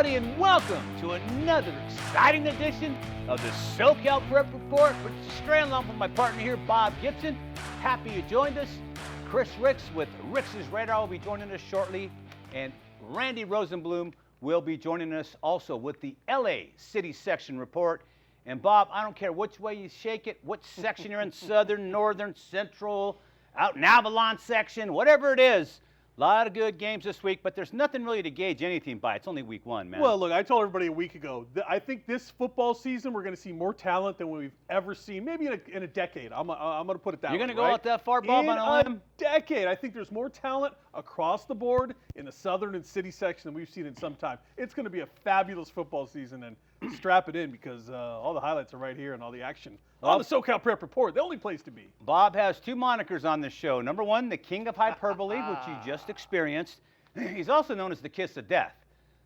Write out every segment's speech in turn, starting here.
And welcome to another exciting edition of the SoCal Prep Report. We're straight along with my partner here, Bob Gibson. Happy you joined us. Chris Ricks with Ricks' Radar will be joining us shortly, and Randy Rosenblum will be joining us also with the LA City Section Report. And Bob, I don't care which way you shake it, what section you're in, southern, northern, central, out in Avalon section, whatever it is. A lot of good games this week, but there's nothing really to gauge anything by. It's only week one, man. Well, look, I told everybody a week ago, I think this football season we're going to see more talent than we've ever seen, maybe in a decade. I'm going to put it that way. You're going to go out that far, Bob, on a limb? Decade. I think there's more talent across the board in the southern and city section than we've seen in some time. It's going to be a fabulous football season, and strap it in because all the highlights are right here and all the action on the SoCal Prep Report, the only place to be. Bob has two monikers on this show. Number one, the King of Hyperbole, which you just experienced. He's also known as the Kiss of Death.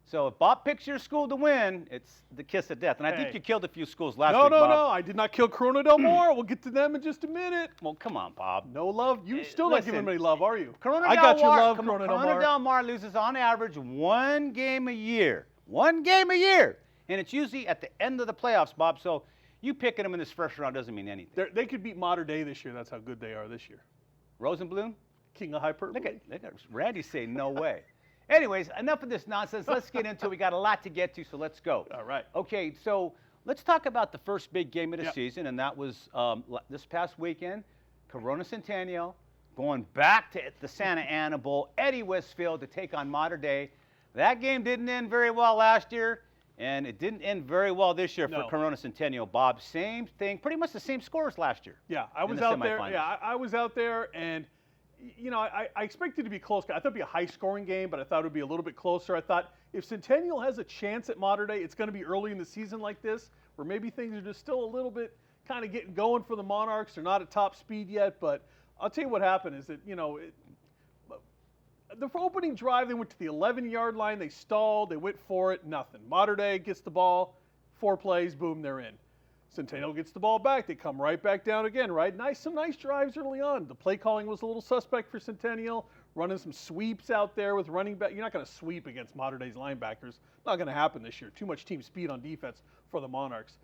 So if Bob picks your school to win, it's the Kiss of Death. And I think you killed a few schools last week, Bob. No, I did not kill Corona Del Mar. We'll get to them in just a minute. Well, come on, Bob. No love? You still not giving them any love, are you? I got your love, Corona Del Mar loses on average one game a year. One game a year. And it's usually at the end of the playoffs, Bob. So you picking them in this first round doesn't mean anything. They could beat Mater Dei this year. That's how good they are this year. Rosenblum? King of Hyperbole. Look at Randy say no way. Anyways, enough of this nonsense. Let's get into it. We got a lot to get to, so let's go. All right. Okay, so let's talk about the first big game of the season, and that was this past weekend, Corona Centennial, going back to the Santa Ana Bowl, Eddie Westfield to take on Mater Dei. That game didn't end very well last year, and it didn't end very well this year for Corona Centennial. Bob, same thing, pretty much the same scores last year. Yeah, I was out there. Yeah, I was out there, and you know, I expected it to be close. I thought it'd be a high-scoring game, but I thought it would be a little bit closer. I thought if Centennial has a chance at Mater Dei, it's going to be early in the season like this, where maybe things are just still a little bit kind of getting going for the Monarchs. They're not at top speed yet, but I'll tell you what happened is that, you know, the opening drive, they went to the 11-yard line. They stalled. They went for it. Nothing. Mater Dei gets the ball. 4 plays. Boom, they're in. Centennial gets the ball back. They come right back down again, right? Some nice drives early on. The play calling was a little suspect for Centennial, running some sweeps out there with running back. You're not going to sweep against Mater Dei's linebackers. Not going to happen this year. Too much team speed on defense for the Monarchs.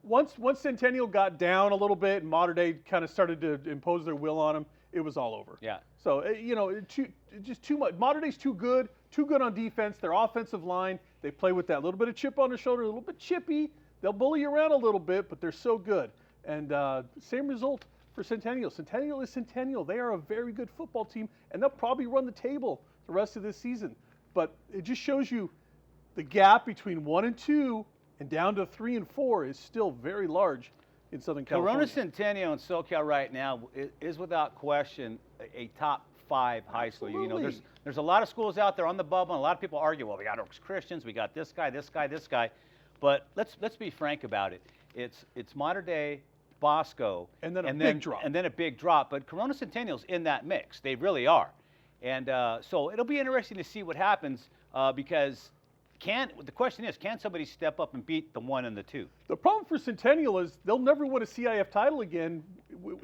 Once Centennial got down a little bit and Mater Dei kind of started to impose their will on them, it was all over. Yeah. So, you know, just too much. Mater Dei's too good on defense. Their offensive line, they play with that little bit of chip on their shoulder, a little bit chippy. They'll bully you around a little bit, but they're so good. And same result for Centennial. Centennial is Centennial. They are a very good football team, and they'll probably run the table the rest of this season. But it just shows you the gap between 1 and 2 and down to 3 and 4 is still very large in Southern California. Corona Centennial and SoCal right now is without question a top 5 high school. You know, there's a lot of schools out there on the bubble, and a lot of people argue, well, we got Oaks Christians, we got this guy, this guy, this guy. But let's be frank about it. It's Mater Dei, Bosco, and then a big drop. And then a big drop. But Corona Centennial's in that mix. They really are. And so it'll be interesting to see what happens because the question is, can somebody step up and beat the 1 and the 2? The problem for Centennial is they'll never win a CIF title again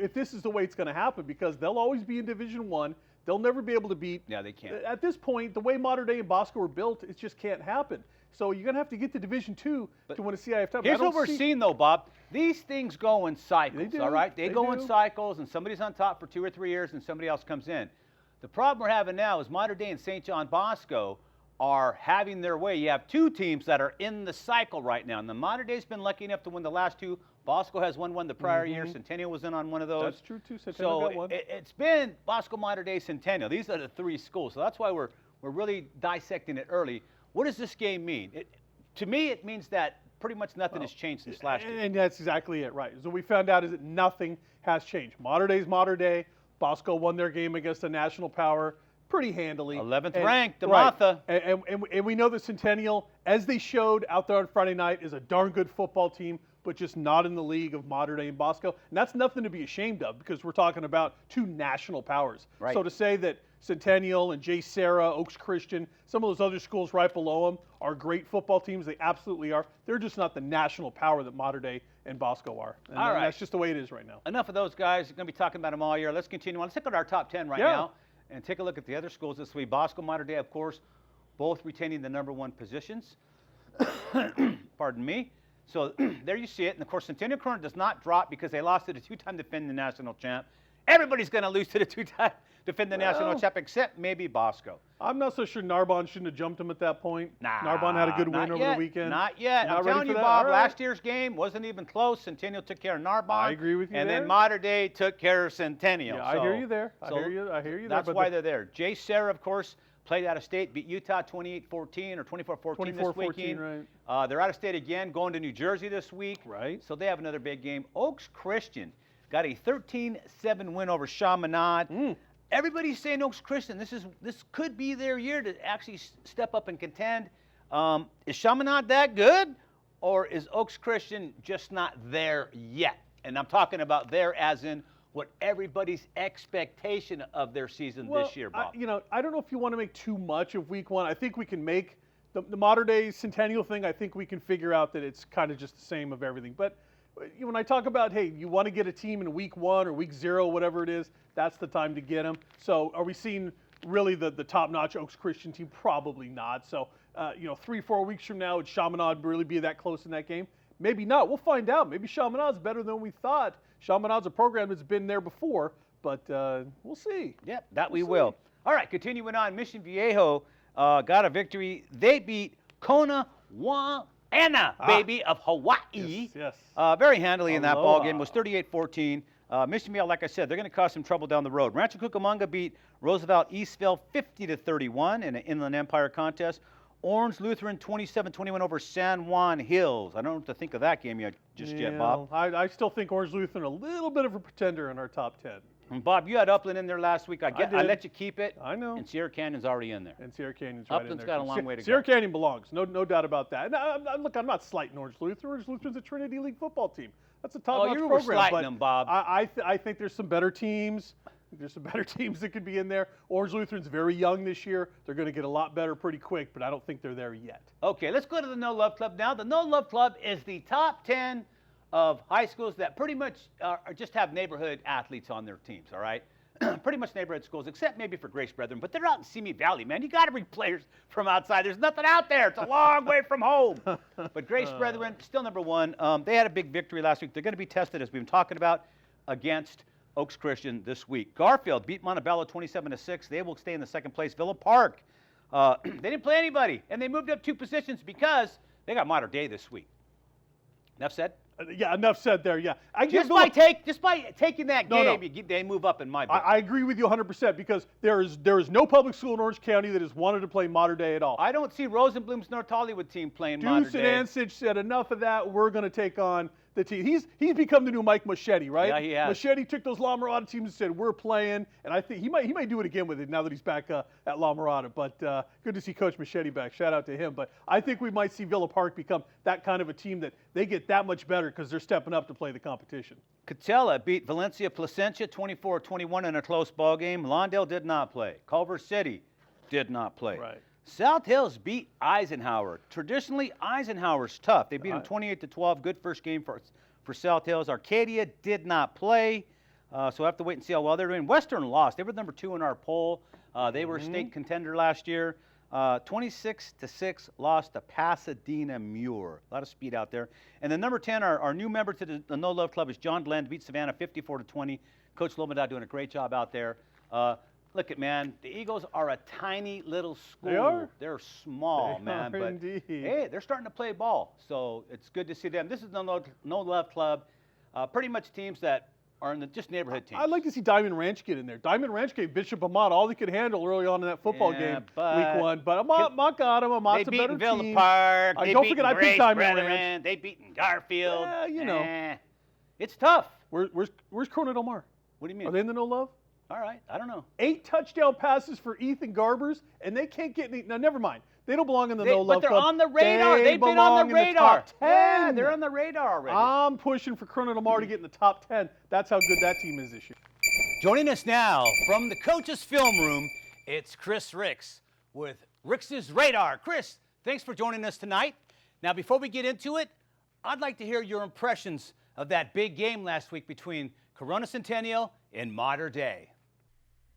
if this is the way it's going to happen because they'll always be in Division I. They'll never be able to beat. Yeah, they can't. At this point, the way Mater Dei and Bosco were built, it just can't happen. So you're going to have to get to Division II to win a CIF title. Here's what we're seeing, though, Bob. These things go in cycles, they do. All right? They go in cycles, and somebody's on top for 2 or 3 years, and somebody else comes in. The problem we're having now is Mater Dei and St. John Bosco are having their way. You have 2 teams that are in the cycle right now. And the Mater Dei's been lucky enough to win the last 2. Bosco has won the prior year. Centennial was in on one of those. That's true, too. Centennial got one. It's been Bosco, Mater Dei, Centennial. These are the 3 schools. So that's why we're really dissecting it early. What does this game mean? To me, it means that pretty much nothing has changed since last year. And that's exactly it, right. So we found out is that nothing has changed. Modern day is modern day. Bosco won their game against a national power pretty handily. 11th ranked, the Martha. And we know that Centennial, as they showed out there on Friday night, is a darn good football team, but just not in the league of modern day and Bosco. And that's nothing to be ashamed of because we're talking about two national powers. Right. So to say that Centennial and J. Sarah, Oaks Christian, some of those other schools right below them are great football teams. They absolutely are. They're just not the national power that modern day and Bosco are. And all right. That's just the way it is right now. Enough of those guys. We're going to be talking about them all year. Let's continue on. Let's take a look at our top 10 right now and take a look at the other schools this week. Bosco, modern day, of course, both retaining the #1 positions. Pardon me. So there you see it. And, of course, Centennial Current does not drop because they lost to the two-time defending national champ. Everybody's going to lose to the two-time defending national champ except maybe Bosco. I'm not so sure Narbonne shouldn't have jumped him at that point. Nah, Narbonne had a good win over the weekend. Not yet. I'm telling you, Bob, last year's game wasn't even close. Centennial took care of Narbonne. I agree with you and there. then modern day took care of Centennial. Yeah, I hear you there. I hear you there. That's why they're there. Jay Sarah, of course, played out of state, beat Utah 28-14 or 24-14 this weekend. Right. They're out of state again, going to New Jersey this week. Right. So they have another big game. Oaks Christian got a 13-7 win over Chaminade. Everybody's saying Oaks Christian, this could be their year to actually step up and contend. Is Chaminade that good, or is Oaks Christian just not there yet? And I'm talking about there as in what everybody's expectation of their season this year, Bob. I don't know if you want to make too much of week one. I think we can make the modern day Centennial thing. I think we can figure out that it's kind of just the same of everything. But when I talk about, hey, you want to get a team in week 1 or week 0, whatever it is, that's the time to get them. So are we seeing really the top-notch Oaks Christian team? Probably not. So, 3-4 weeks from now, would Chaminade really be that close in that game? Maybe not. We'll find out. Maybe Chaminade's better than we thought. Chaminade's a program that's been there before, but we'll see. Yep, that we will. All right, continuing on, Mission Viejo got a victory. They beat Kona Wana, baby, of Hawaii. Yes. Very handily in that ball game. It was 38-14. Mission Viejo, like I said, they're going to cause some trouble down the road. Rancho Cucamonga beat Roosevelt Eastville 50-31 in an Inland Empire contest. Orange Lutheran 27-21 over San Juan Hills. I don't know what to think of that game yet Bob. I still think Orange Lutheran a little bit of a pretender in our top 10. And Bob, you had Upland in there last week. I let you keep it. I know. And Sierra Canyon's already in there. And Sierra Canyon's right in there. Upland's got a long way to go. Sierra Canyon belongs. No doubt about that. And look, I'm not slighting Orange Lutheran. Orange Lutheran's a Trinity League football team. That's a top-notch program. Oh, you were slighting them, Bob. I think there's some better teams. There's some better teams that could be in there. Orange Lutheran's very young this year. They're going to get a lot better pretty quick, but I don't think they're there yet. Okay, let's go to the No Love Club now. The No Love Club is the top 10 of high schools that pretty much just have neighborhood athletes on their teams, all right? Pretty much neighborhood schools, except maybe for Grace Brethren, but they're out in Simi Valley, man. You got to bring players from outside. There's nothing out there. It's a long way from home. But Grace Brethren, still #1. They had a big victory last week. They're going to be tested, as we've been talking about, against Oaks Christian this week. Garfield beat Montebello 27-6. They will stay in the second place. Villa Park, they didn't play anybody, and they moved up 2 positions because they got Modern Day this week. Enough said? Yeah, enough said there, yeah. Just by taking that game, they move up in my book. I agree with you 100% because there is no public school in Orange County that has wanted to play Modern Day at all. I don't see Rosenblum's North Hollywood team playing Modern Day. Deuce and Ansich said enough of that. We're going to take on the team. He's become the new Mike Machete, right? Yeah, he has. Machete took those La Mirada teams and said, we're playing. And I think he might do it again with it now that he's back at La Mirada. But good to see Coach Machete back. Shout out to him. But I think we might see Villa Park become that kind of a team that they get that much better because they're stepping up to play the competition. Catella beat Valencia Placentia 24-21 in a close ball game. Lawndale did not play. Culver City did not play. Right. South Hills beat Eisenhower. Traditionally, Eisenhower's tough. They beat them 28-12. Good first game for South Hills. Arcadia did not play, so we'll have to wait and see how well they're doing. Western lost. They were #2 in our poll. They were a state contender last year. 26-6 lost to Pasadena Muir. A lot of speed out there. And then #10, our new member to the No Love Club is John Glenn. Beat Savannah 54-20. Coach Lomada doing a great job out there. Look at, man, the Eagles are a tiny little school. They are? They're small, man. But indeed. Hey, they're starting to play ball. So it's good to see them. This is the No Love Club. Pretty much teams that or in the just neighborhood teams? I'd like to see Diamond Ranch get in there. Diamond Ranch gave Bishop Amat all they could handle early on in that football game, week 1. But Amat got him. Amat's a better Villa team. Park. Don't forget, I picked Diamond Ranch. They beaten Garfield. Yeah, you know. It's tough. Where's Corona Del Mar? What do you mean? Are they in the no love? All right, I don't know. 8 touchdown passes for Ethan Garbers, and they can't get any. Now, never mind. They don't belong in the no love club. But they're on the radar. They've been on the radar. Yeah, they're on the radar already. I'm pushing for Corona Del Mar to get in the top 10. That's how good that team is this year. Joining us now from the coach's film room, it's Chris Ricks with Ricks's Radar. Chris, thanks for joining us tonight. Now, before we get into it, I'd like to hear your impressions of that big game last week between Corona Centennial and Mater Dei.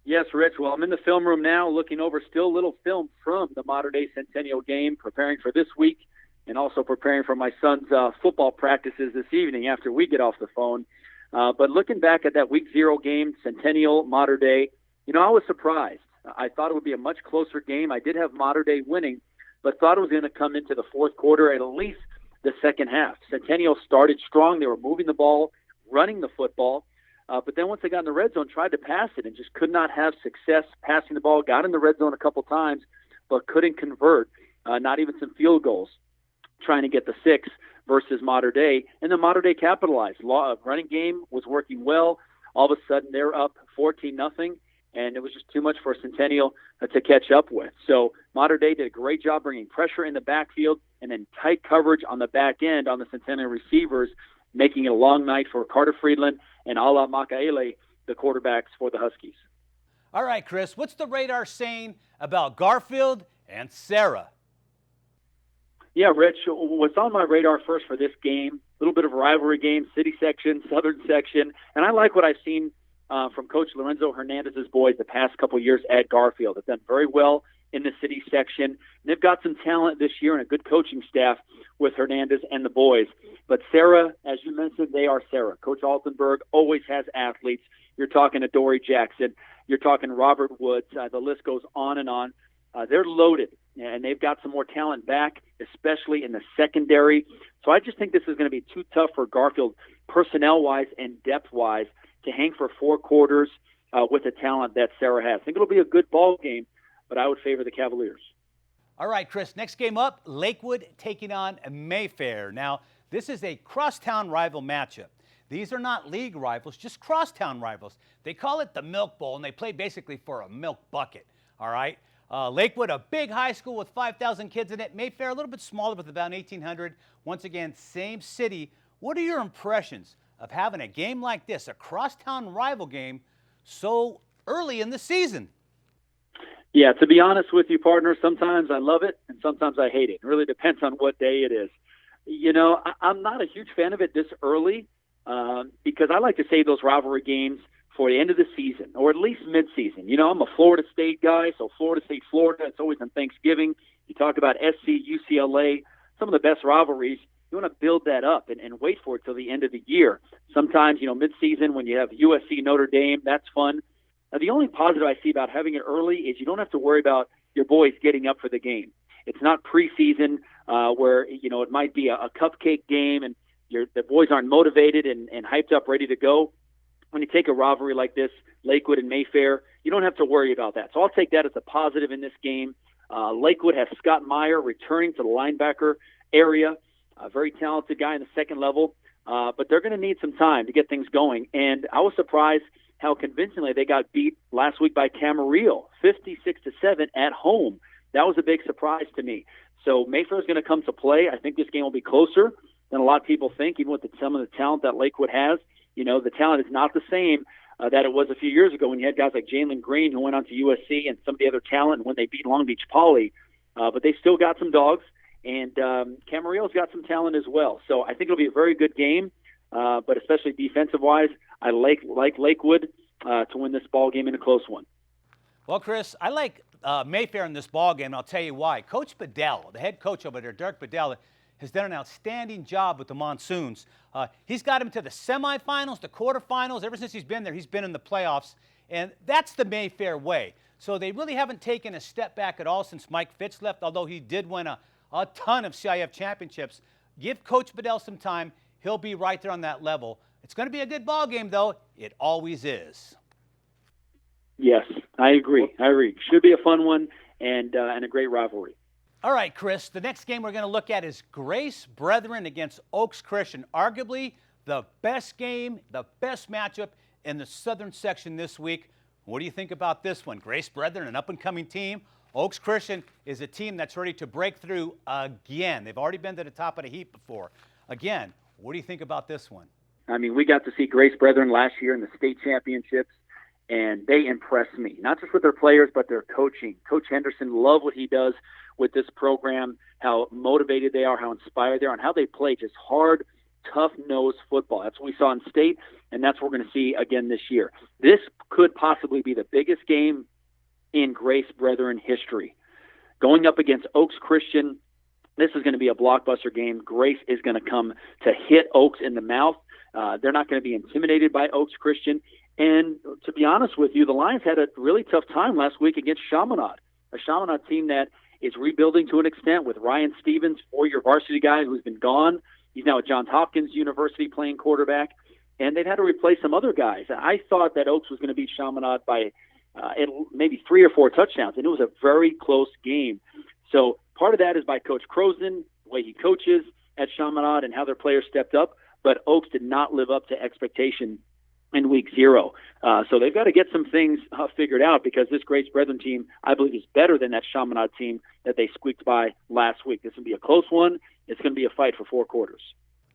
Yes, Rich. Well, I'm in the film room now looking over still little film from the Mater Dei Centennial game, preparing for this week and also preparing for my son's football practices this evening after we get off the phone. But looking back at that week 0 game, Centennial, Mater Dei, I was surprised. I thought it would be a much closer game. I did have Mater Dei winning, but thought it was going to come into the fourth quarter, at least the second half. Centennial started strong. They were moving the ball, running the football. But then once they got in the red zone, tried to pass it and just could not have success passing the ball. Got in the red zone a couple times, but couldn't convert, not even some field goals, trying to get the 6 versus Mater Dei. And then Mater Dei capitalized. Running game was working well. All of a sudden, they're up 14-0, and it was just too much for Centennial to catch up with. So Mater Dei did a great job bringing pressure in the backfield and then tight coverage on the back end on the Centennial receivers, making it a long night for Carter Friedland and Ala Makaele, the quarterbacks for the Huskies. All right, Chris, what's the radar saying about Garfield and Sarah? Yeah, Rich, what's on my radar first for this game, a little bit of a rivalry game, city section, southern section, and I like what I've seen from Coach Lorenzo Hernandez's boys the past couple years at Garfield. They've done very well in the city section. And they've got some talent this year and a good coaching staff with Hernandez and the boys. But Sarah, as you mentioned, they are Sarah. Coach Altenberg always has athletes. You're talking to Dory Jackson. You're talking Robert Woods. The list goes on and on. They're loaded, and they've got some more talent back, especially in the secondary. So I just think this is going to be too tough for Garfield personnel-wise and depth-wise to hang for 4 quarters with the talent that Sarah has. I think it'll be a good ball game, but I would favor the Cavaliers. All right, Chris, next game up, Lakewood taking on Mayfair. Now, this is a crosstown rival matchup. These are not league rivals, just crosstown rivals. They call it the Milk Bowl, and they play basically for a milk bucket, all right? Lakewood, a big high school with 5,000 kids in it. Mayfair, a little bit smaller with about 1,800. Once again, same city. What are your impressions of having a game like this, a crosstown rival game, so early in the season? Yeah, to be honest with you, partner, sometimes I love it and sometimes I hate it. It really depends on what day it is. I'm not a huge fan of it this early because I like to save those rivalry games for the end of the season or at least mid-season. I'm a Florida State guy, so Florida State, Florida, it's always on Thanksgiving. You talk about SC, UCLA, some of the best rivalries. You want to build that up and wait for it till the end of the year. Sometimes, mid-season when you have USC, Notre Dame, that's fun. Now, the only positive I see about having it early is you don't have to worry about your boys getting up for the game. It's not preseason where, it might be a cupcake game and the boys aren't motivated and hyped up, ready to go. When you take a rivalry like this, Lakewood and Mayfair, you don't have to worry about that. So I'll take that as a positive in this game. Lakewood has Scott Meyer returning to the linebacker area, a very talented guy in the second level, but they're going to need some time to get things going. And I was surprised how convincingly they got beat last week by Camarillo, 56-7 at home. That was a big surprise to me. So Mayfair is going to come to play. I think this game will be closer than a lot of people think, even with some of the talent that Lakewood has. The talent is not the same that it was a few years ago when you had guys like Jalen Green who went on to USC and some of the other talent when they beat Long Beach Poly. But they still got some dogs, and Camarillo's got some talent as well. So I think it'll be a very good game, but especially defensive-wise, I like Lakewood to win this ball game in a close one. Well, Chris, I like Mayfair in this ball game, and I'll tell you why. Coach Bedell, the head coach over there, Dirk Bedell, has done an outstanding job with the Monsoons. He's got him to the semifinals, the quarterfinals. Ever since he's been there, he's been in the playoffs, and that's the Mayfair way. So they really haven't taken a step back at all since Mike Fitz left, although he did win a ton of CIF championships. Give Coach Bedell some time. He'll be right there on that level. It's going to be a good ball game, though. It always is. Yes, I agree. Should be a fun one and a great rivalry. All right, Chris, the next game we're going to look at is Grace Brethren against Oaks Christian. Arguably the best game, the best matchup in the Southern section this week. What do you think about this one? Grace Brethren, an up-and-coming team. Oaks Christian is a team that's ready to break through again. They've already been to the top of the heap before. Again, what do you think about this one? I mean, we got to see Grace Brethren last year in the state championships, and they impressed me, not just with their players, but their coaching. Coach Henderson, love what he does with this program, how motivated they are, how inspired they are, and how they play just hard, tough-nosed football. That's what we saw in state, and that's what we're going to see again this year. This could possibly be the biggest game in Grace Brethren history. Going up against Oaks Christian, this is going to be a blockbuster game. Grace is going to come to hit Oaks in the mouth. They're not going to be intimidated by Oaks Christian. And to be honest with you, the Lions had a really tough time last week against Chaminade, a Chaminade team that is rebuilding to an extent with Ryan Stevens, 4-year varsity guy who's been gone. He's now at Johns Hopkins University playing quarterback. And they've had to replace some other guys. I thought that Oaks was going to beat Chaminade by maybe 3 or 4 touchdowns, and it was a very close game. So part of that is by Coach Croson, the way he coaches at Chaminade and how their players stepped up. But Oaks did not live up to expectation in week 0. So they've got to get some things figured out, because this Grace Brethren team, I believe, is better than that Chaminade team that they squeaked by last week. This will be a close one. It's going to be a fight for 4 quarters.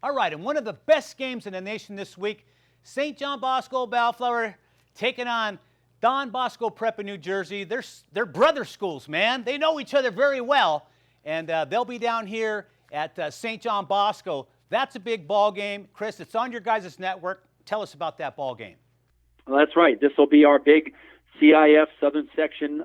All right, and one of the best games in the nation this week, St. John Bosco, Bellflower, taking on Don Bosco Prep in New Jersey. They're brother schools, man. They know each other very well, and they'll be down here at St. John Bosco. That's a big ball game. Chris, it's on your guys' network. Tell us about that ball game. Well, that's right. This will be our big CIF Southern Section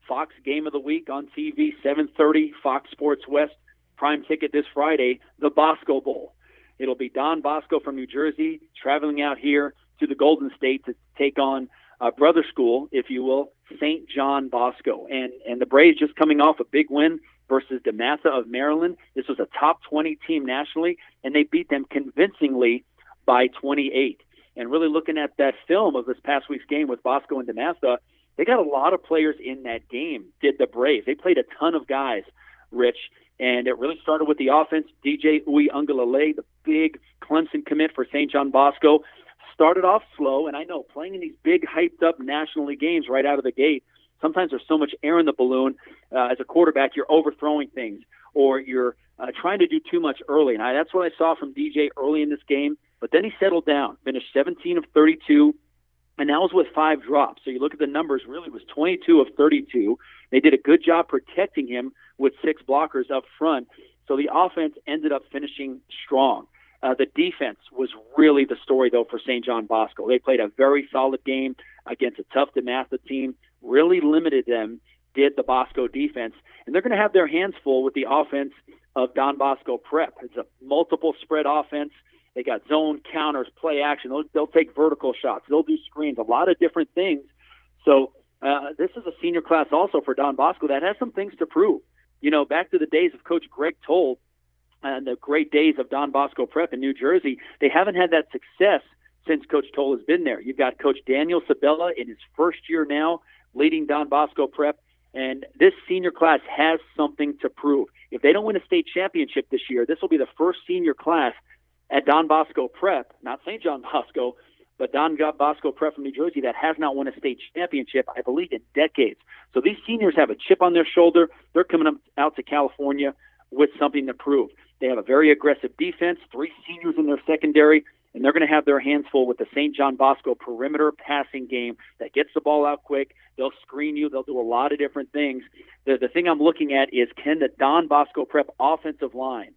Fox Game of the Week on TV, 7:30, Fox Sports West. Prime ticket this Friday, the Bosco Bowl. It'll be Don Bosco from New Jersey traveling out here to the Golden State to take on brother school, if you will, St. John Bosco. And the Braves just coming off a big win versus DeMatha of Maryland. This was a top 20 team nationally, and they beat them convincingly by 28. And really looking at that film of this past week's game with Bosco and DeMatha, they got a lot of players in that game, did the Braves. They played a ton of guys, Rich, and it really started with the offense. DJ Uiagalelei, the big Clemson commit for St. John Bosco, started off slow, and I know playing in these big, hyped-up National League games right out of the gate, sometimes there's so much air in the balloon. As a quarterback, you're overthrowing things, or you're trying to do too much early. And that's what I saw from DJ early in this game. But then he settled down, finished 17 of 32, and that was with 5 drops. So you look at the numbers, really it was 22 of 32. They did a good job protecting him with 6 blockers up front. So the offense ended up finishing strong. The defense was really the story, though, for St. John Bosco. They played a very solid game against a tough DeMatha team, really limited them, did the Bosco defense. And they're going to have their hands full with the offense of Don Bosco Prep. It's a multiple spread offense. They got zone, counters, play action. They'll take vertical shots. They'll do screens, a lot of different things. So this is a senior class also for Don Bosco that has some things to prove. You know, back to the days of Coach Greg Toll and the great days of Don Bosco Prep in New Jersey, they haven't had that success since Coach Toll has been there. You've got Coach Daniel Sabella in his first year now leading Don Bosco Prep, and this senior class has something to prove. If they don't win a state championship this year, this will be the first senior class at Don Bosco Prep, not St. John Bosco, but Don Bosco Prep from New Jersey that has not won a state championship, I believe, in decades. So these seniors have a chip on their shoulder. They're coming out to California with something to prove. They have a very aggressive defense, 3 seniors in their secondary, and they're going to have their hands full with the St. John Bosco perimeter passing game that gets the ball out quick. They'll screen you. They'll do a lot of different things. The thing I'm looking at is, can the Don Bosco Prep offensive line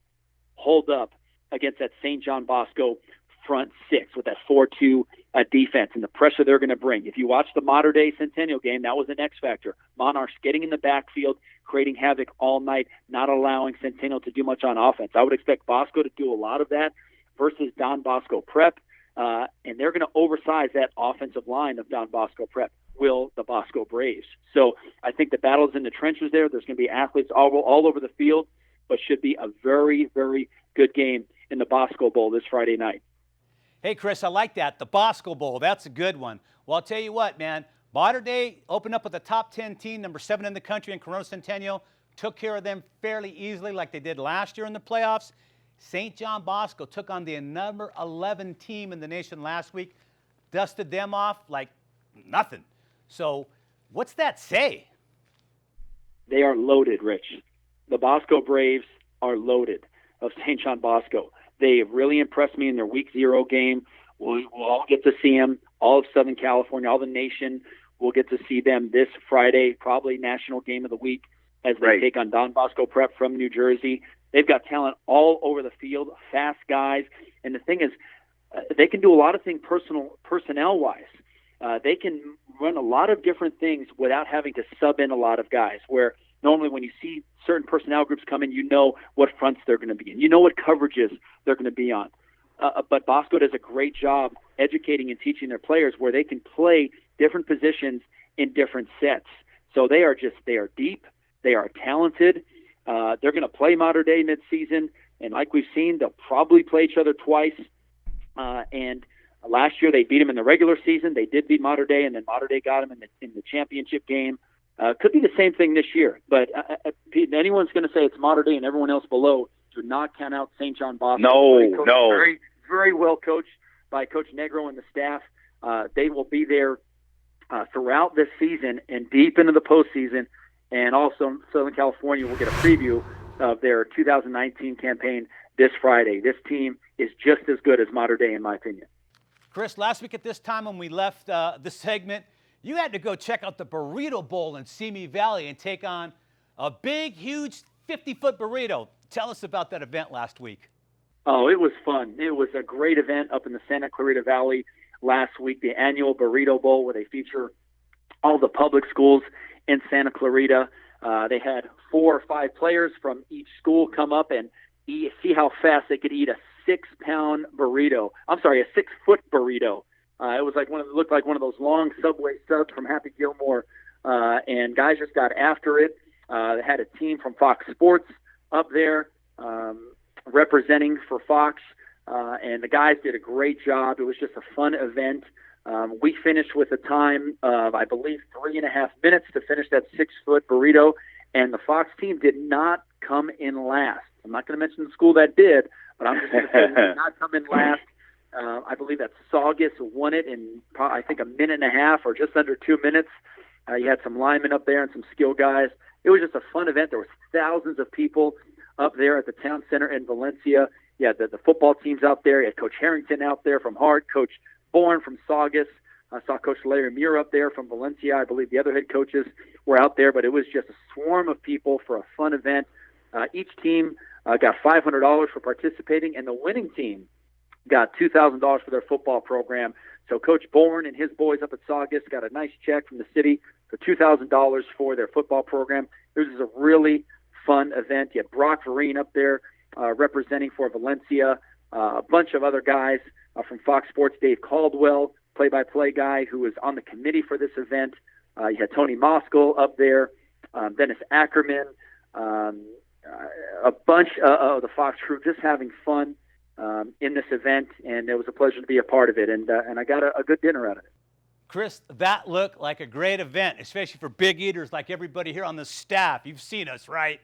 hold up against that St. John Bosco front 6 with that 4-2 defense and the pressure they're going to bring? If you watch the modern-day Centennial game, that was an X factor. Monarchs getting in the backfield, creating havoc all night, not allowing Centennial to do much on offense. I would expect Bosco to do a lot of that versus Don Bosco Prep, and they're going to oversize that offensive line of Don Bosco Prep. Will the Bosco Braves? So I think the battle's in the trenches there. There's going to be athletes all over the field, but should be a very, very good game in the Bosco Bowl this Friday night. Hey, Chris, I like that. The Bosco Bowl, that's a good one. Well, I'll tell you what, man. Modern Day opened up with a top 10 team, number 7 in the country in Corona Centennial. Took care of them fairly easily like they did last year in the playoffs. St. John Bosco took on the number 11 team in the nation last week. Dusted them off like nothing. So what's that say? They are loaded, Rich. The Bosco Braves are loaded of St. John Bosco. They have really impressed me in their Week 0 game. We'll all get to see them, all of Southern California, all the nation. We'll get to see them this Friday, probably national game of the week, as they take on Don Bosco Prep from New Jersey. They've got talent all over the field, fast guys. And the thing is, they can do a lot of things personnel-wise. They can run a lot of different things without having to sub in a lot of guys, where normally when you see certain personnel groups come in, you know what fronts they're going to be in. You know what coverages they're going to be on. But Bosco does a great job educating and teaching their players where they can play different positions in different sets. So they are deep. They are talented. They're going to play Modern Day midseason. And like we've seen, they'll probably play each other twice. And last year they beat them in the regular season. They did beat Modern Day, and then Modern Day got them in the championship game. Could be the same thing this year. But anyone's going to say it's Modern Day and everyone else below, do not count out St. John Bosco. No. Very, very well coached by Coach Negro and the staff. They will be there throughout this season and deep into the postseason. And also Southern California will get a preview of their 2019 campaign this Friday. This team is just as good as Modern Day, in my opinion. Chris, last week at this time when we left the segment, you had to go check out the Burrito Bowl in Simi Valley and take on a big, huge 50-foot burrito. Tell us about that event last week. Oh, it was fun. It was a great event up in the Santa Clarita Valley last week, the annual Burrito Bowl, where they feature all the public schools in Santa Clarita. They had 4 or 5 players from each school come up and see how fast they could eat a 6-pound burrito. I'm sorry, a 6-foot burrito. It was like looked like one of those long Subway subs from Happy Gilmore. And guys just got after it. They had a team from Fox Sports up there representing for Fox. And the guys did a great job. It was just a fun event. We finished with a time of, I believe, 3.5 minutes to finish that 6-foot burrito. And the Fox team did not come in last. I'm not going to mention the school that did, but I'm just going to say they did not come in last. I believe that Saugus won it in, I think, 1.5 minutes or just under 2 minutes. You had some linemen up there and some skill guys. It was just a fun event. There was thousands of people up there at the town center in Valencia. You had the football teams out there. You had Coach Harrington out there from Hart, Coach Bourne from Saugus. I saw Coach Larry Muir up there from Valencia. I believe the other head coaches were out there, but it was just a swarm of people for a fun event. Each team got $500 for participating, and the winning team got $2,000 for their football program. So Coach Bourne and his boys up at Saugus got a nice check from the city for $2,000 for their football program. It was just a really fun event. You had Brock Vereen up there representing for Valencia, a bunch of other guys from Fox Sports, Dave Caldwell, play-by-play guy who was on the committee for this event. You had Tony Moskal up there, Dennis Ackerman, a bunch of the Fox crew just having fun in this event, and it was a pleasure to be a part of it, and I got a good dinner out of it. Chris, that looked like a great event, especially for big eaters like everybody here on the staff. You've seen us, right?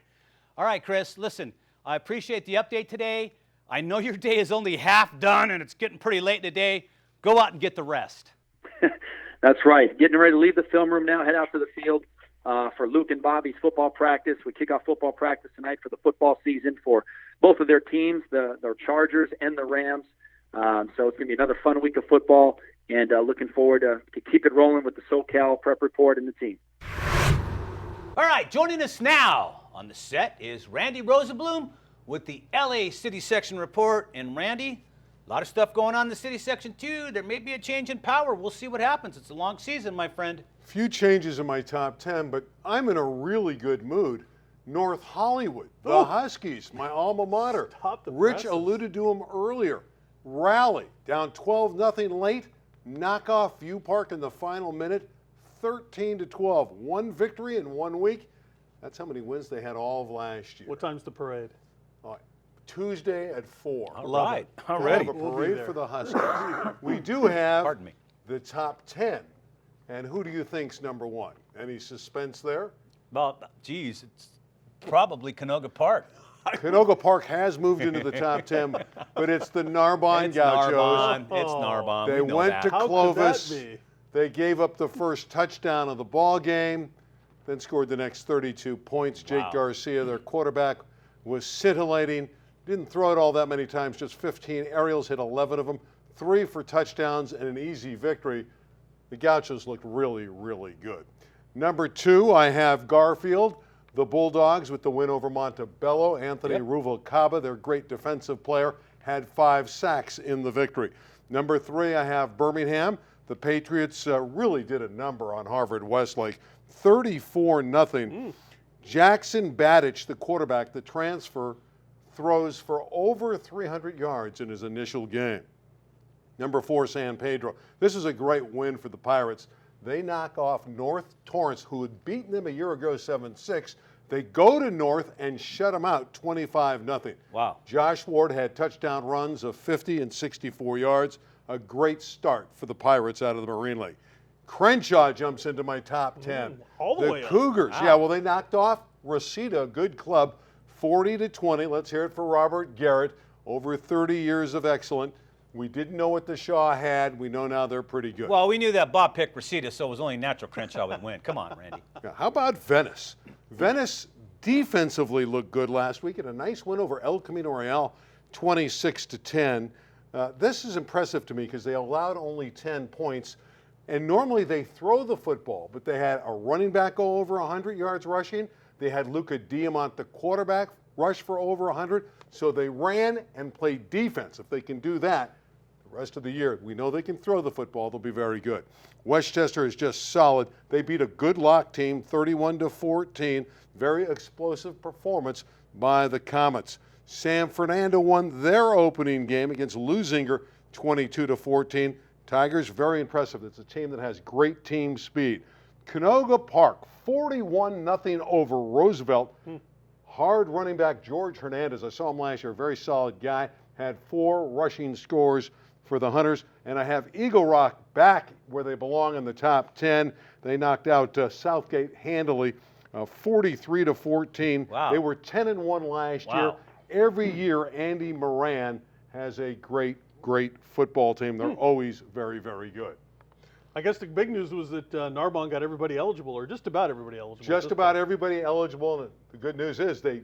All right, Chris, listen, I appreciate the update today. I know your day is only half done, and it's getting pretty late in the day. Go out and get the rest. That's right. Getting ready to leave the film room now, head out to the field for Luke and Bobby's football practice. We kick off football practice tonight for the football season for both of their teams, the Chargers and the Rams. So it's going to be another fun week of football, and looking forward to keep it rolling with the SoCal Prep Report and the team. All right, joining us now on the set is Randy Rosenblum with the LA City Section Report. And Randy, a lot of stuff going on in the City Section too. There may be a change in power. We'll see what happens. It's a long season, my friend. Few changes in my top 10, but I'm in a really good mood. North Hollywood, the Huskies, my alma mater. Rich alluded to them earlier. Rally, down 12-0 late, knock off View Park in the final minute, 13-12. One victory in 1 week. That's how many wins they had all of last year. What time's the parade? Tuesday at 4. All right. We'll Already. have a parade for the Huskies. We do have Pardon me. the top 10. And who do you think's number 1? Any suspense there? Well, geez, it's probably Canoga Park. Canoga Park has moved into the top 10, but it's the Narbonne It's Gauchos. Narbonne. It's Narbonne. They We know went that. to How could Clovis. that be? They gave up the first touchdown of the ball game, then scored the next 32 points. Jake Wow. Garcia, their quarterback, was scintillating. Didn't throw it all that many times, just 15 aerials, hit 11 of them, 3 for touchdowns and an easy victory. The Gauchos looked really, really good. Number 2, I have Garfield, the Bulldogs, with the win over Montebello. Anthony Ruvalcaba, their great defensive player, had 5 sacks in the victory. Number 3, I have Birmingham. The Patriots really did a number on Harvard Westlake, 34-0. Jackson Badich, the quarterback, the transfer, throws for over 300 yards in his initial game. Number 4, San Pedro. This is a great win for the Pirates. They knock off North Torrance, who had beaten them a year ago 7-6. They go to North and shut them out 25-0. Wow. Josh Ward had touchdown runs of 50 and 64 yards. A great start for the Pirates out of the Marine League. Crenshaw jumps into my top 10. All the way up. Cougars. Wow. Yeah, well, they knocked off Reseda, a good club, 40-20. Let's hear it for Robert Garrett. Over 30 years of excellence. We didn't know what the Shaw had. We know now they're pretty good. Well, we knew that Bob picked Reseda, so it was only natural Crenshaw would win. Come on, Randy. Now, how about Venice? Venice defensively looked good last week, and a nice win over El Camino Real, 26-10. This is impressive to me because they allowed only 10 points, and normally they throw the football, but they had a running back go over 100 yards rushing. They had Luca Diamant, the quarterback, rush for over 100, so they ran and played defense. If they can do that, the rest of the year, we know they can throw the football. They'll be very good. Westchester is just solid. They beat a good lock team, 31-14. Very explosive performance by the Comets. San Fernando won their opening game against Lusinger, 22-14. Tigers, very impressive. It's a team that has great team speed. Canoga Park, 41-0 over Roosevelt. Hard running back George Hernandez, I saw him last year, very solid guy, had 4 rushing scores for the Hunters. And I have Eagle Rock back where they belong in the top 10. They knocked out Southgate handily, 43-14. Wow. They were 10-1 last year. Every year, Andy Moran has a great football team. They're always very, very good. I guess the big news was that Narbonne got everybody eligible, or just about everybody eligible. Just about everybody eligible, and the good news is they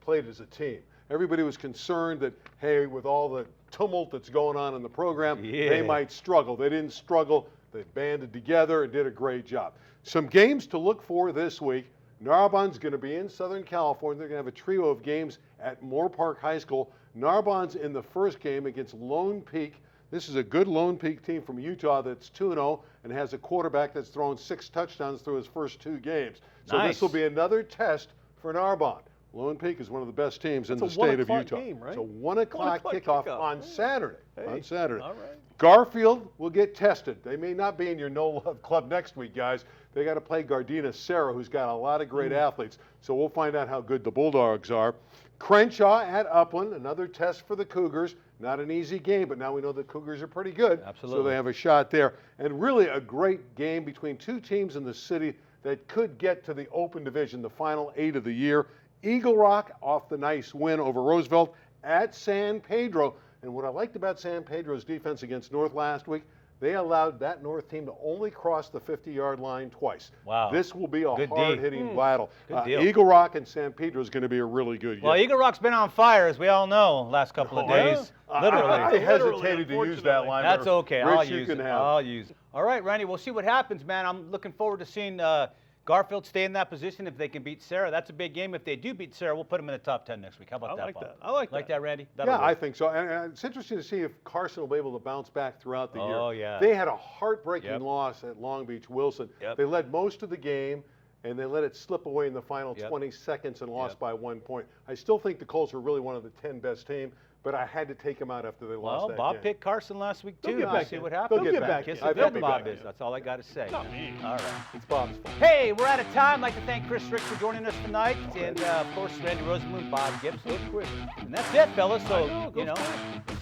played as a team. Everybody was concerned that, hey, with all the tumult that's going on in the program, they might struggle. They didn't struggle. They banded together and did a great job. Some games to look for this week. Narbonne's going to be in Southern California. They're going to have a trio of games at Moore Park High School. Narbonne's in the first game against Lone Peak. This is a good Lone Peak team from Utah that's 2-0 and has a quarterback that's thrown 6 touchdowns through his first 2 games. So this will be another test for Narbonne. Lone Peak is one of the best teams in the state of Utah. Game, right? It's a 1 o'clock kickoff on Saturday. Hey, On Saturday. all right. Garfield will get tested. They may not be in your No Love Club next week, guys. They got to play Gardena Serra, who's got a lot of great athletes. So we'll find out how good the Bulldogs are. Crenshaw at Upland, another test for the Cougars. Not an easy game, but now we know the Cougars are pretty good. Absolutely. So they have a shot there. And really a great game between 2 teams in the city that could get to the Open Division, the final 8 of the year. Eagle Rock off the nice win over Roosevelt at San Pedro. And what I liked about San Pedro's defense against North last week, they allowed that North team to only cross the 50-yard line twice. Wow. This will be a Good hard-hitting battle. Good deal. Eagle Rock and San Pedro is going to be a really good game. Well, Eagle Rock's been on fire, as we all know, last couple of days. Literally. I hesitated to use that line. That's okay. Rich, I'll you use can it. have I'll use it. All right, Randy, we'll see what happens, man. I'm looking forward to seeing Garfield stay in that position if they can beat Sarah. That's a big game. If they do beat Sarah, we'll put them in the top 10 next week. How about that, Bob? I like that. Like that, Randy? Yeah, I think so. And it's interesting to see if Carson will be able to bounce back throughout the year. Oh, yeah. They had a heartbreaking loss at Long Beach Wilson. They led most of the game, and they let it slip away in the final 20 seconds and lost by 1 point. I still think the Colts are really one of the 10 best teams, but I had to take him out after they lost Well, that Bob game. picked Carson last week They'll too. get We'll back see in. what They'll happens. get back Kiss in. the They'll bed, be Bob back is. in. That's all I got to say. Not me. All right. It's Bob's fault. Hey, we're out of time. I'd like to thank Chris Ricks for joining us tonight, and of course Randy Rosenblum, Bob Gibson. And that's it, fellas. So we'll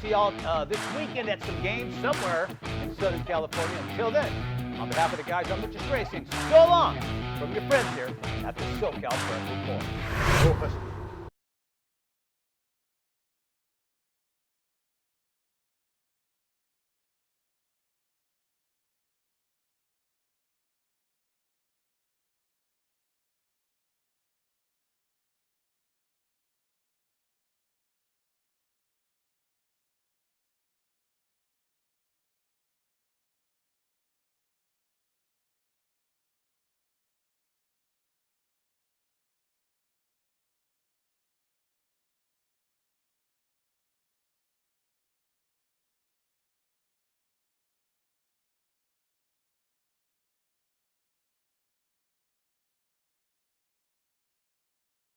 see y'all this weekend at some games somewhere in Southern California. Until then, on behalf of the guys on Rich's Racing, so long from your friends here at the SoCal Prep Report. Go Huskies.